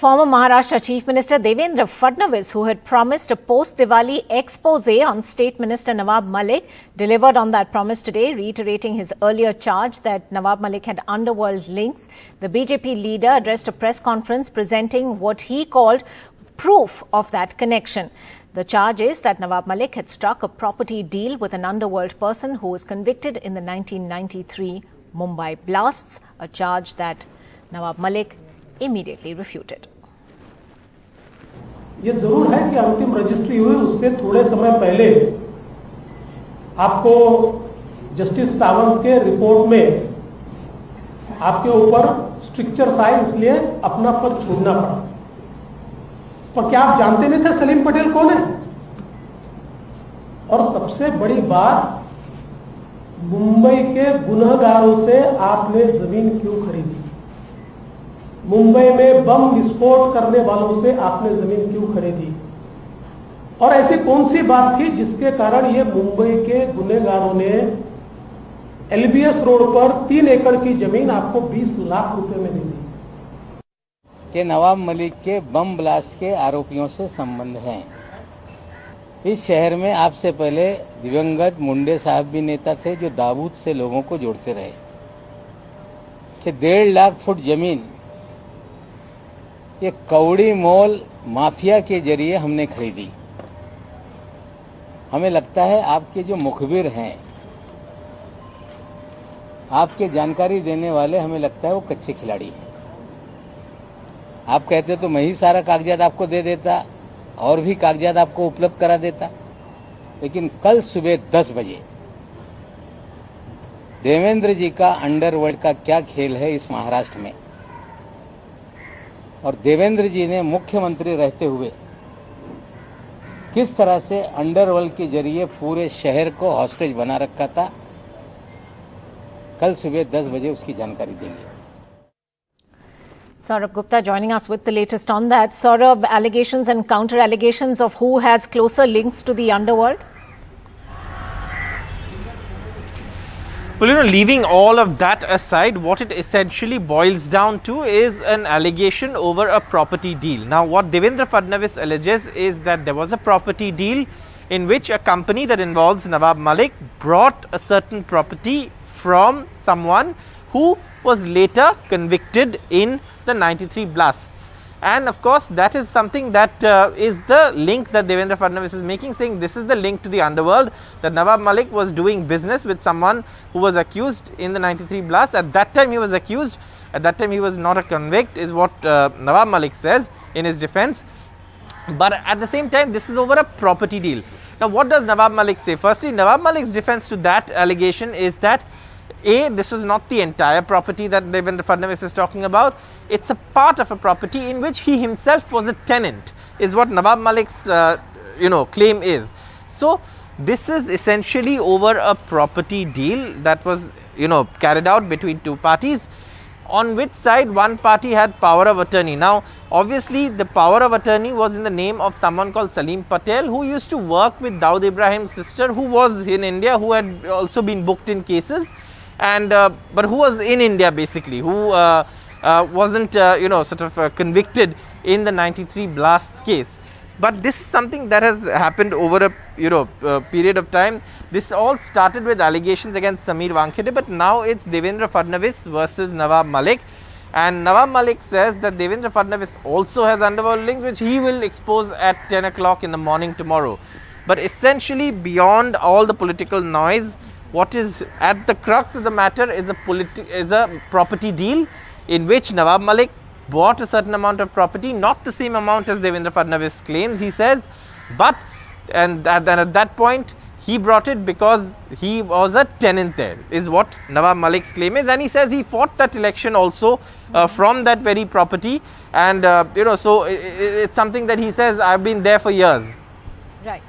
Former Maharashtra Chief Minister Devendra Fadnavis, who had promised a post-Diwali expose on State Minister Nawab Malik, delivered on that promise today, reiterating his earlier charge that Nawab Malik had underworld links. The BJP leader addressed a press conference presenting what he called proof of that connection. The charge is that Nawab Malik had struck a property deal with an underworld person who was convicted in the 1993 Mumbai blasts, a charge that Nawab Malik immediately refuted. ये जरूर है कि अंतिम registry हुई उससे थोड़े समय पहले आपको जस्टिस सावंत के रिपोर्ट में आपके ऊपर स्ट्रिक्चर्स आए, इसलिए अपना पद छोड़ना पड़ा। पर क्या आप जानते नहीं थे सलीम पटेल कौन है? और सबसे बड़ी बात, मुंबई के गुनहगारों से आपने जमीन क्यों खरीदी? मुंबई में बम विस्फोट करने वालों से आपने जमीन क्यों खरीदी? और ऐसी कौन सी बात थी जिसके कारण ये मुंबई के गुनहगारों ने एलबीएस रोड पर 3 एकड़ की जमीन आपको 20 लाख रुपए में दे दी? कि नवाब मलिक के बम ब्लास्ट के आरोपियों से संबंध हैं। इस शहर में आपसे पहले दिवंगत मुंडे साहब भी नेता थे जो दाऊद से लोगों को जोड़ते रहे कि 1.5 लाख फुट जमीन ये कौड़ी मोल माफिया के जरिए हमने खरीदी। हमें लगता है आपके जो मुखबिर हैं, आपके जानकारी देने वाले, हमें लगता है वो कच्चे खिलाड़ी हैं। आप कहते तो मैं ही सारा कागजात आपको दे देता और भी कागजात आपको उपलब्ध करा देता, लेकिन कल सुबह 10 बजे देवेंद्र जी का अंडरवर्ल्ड का क्या खेल है इस महाराष्ट्र में, और देवेंद्र जी ने मुख्यमंत्री रहते हुए किस तरह से अंडरवर्ल्ड के जरिए पूरे शहर को हॉस्टेज बना रखा था, कल सुबह 10 बजे उसकी जानकारी देंगे। Saurabh Gupta joining us with the latest on that. Saurabh, allegations and counter allegations of who has closer links to the underworld? Well, leaving all of that aside, what it essentially boils down to is an allegation over a property deal. Now, what Devendra Fadnavis alleges is that there was a property deal in which a company that involves Nawab Malik brought a certain property from someone who was later convicted in the 93 blasts. And of course, that is something that is the link that Devendra Fadnavis is making, saying this is the link to the underworld, that Nawab Malik was doing business with someone who was accused in the 93 blasts. At that time he was accused, at that time he was not a convict, is what Nawab Malik says in his defense. But at the same time, this is over a property deal. Now, what does Nawab Malik say? Firstly, Nawab Malik's defense to that allegation is that this was not the entire property that Devendra Fadnavis is talking about. It's a part of a property in which he himself was a tenant, is what Nawab Malik's claim is. So this is essentially over a property deal that was carried out between two parties, on which side one party had power of attorney. Now, obviously, the power of attorney was in the name of someone called Salim Patel, who used to work with Dawood Ibrahim's sister, who was in India, who had also been booked in cases, and but who was in India basically, who wasn't convicted in the 93 blasts case. But this is something that has happened over a period of time. This all started with allegations against Sameer Wankhede, but now it's Devendra Fadnavis versus Nawab Malik. And Nawab Malik says that Devendra Fadnavis also has underworld links, which he will expose at 10 o'clock in the morning tomorrow. But essentially, beyond all the political noise, what is at the crux of the matter is a property deal in which Nawab Malik bought a certain amount of property, not the same amount as Devendra Fadnavis claims, he says, but then at that point he brought it because he was a tenant there, is what Nawab Malik's claim is. And he says he fought that election also from that very property, and so it's something that he says, I've been there for years. Right.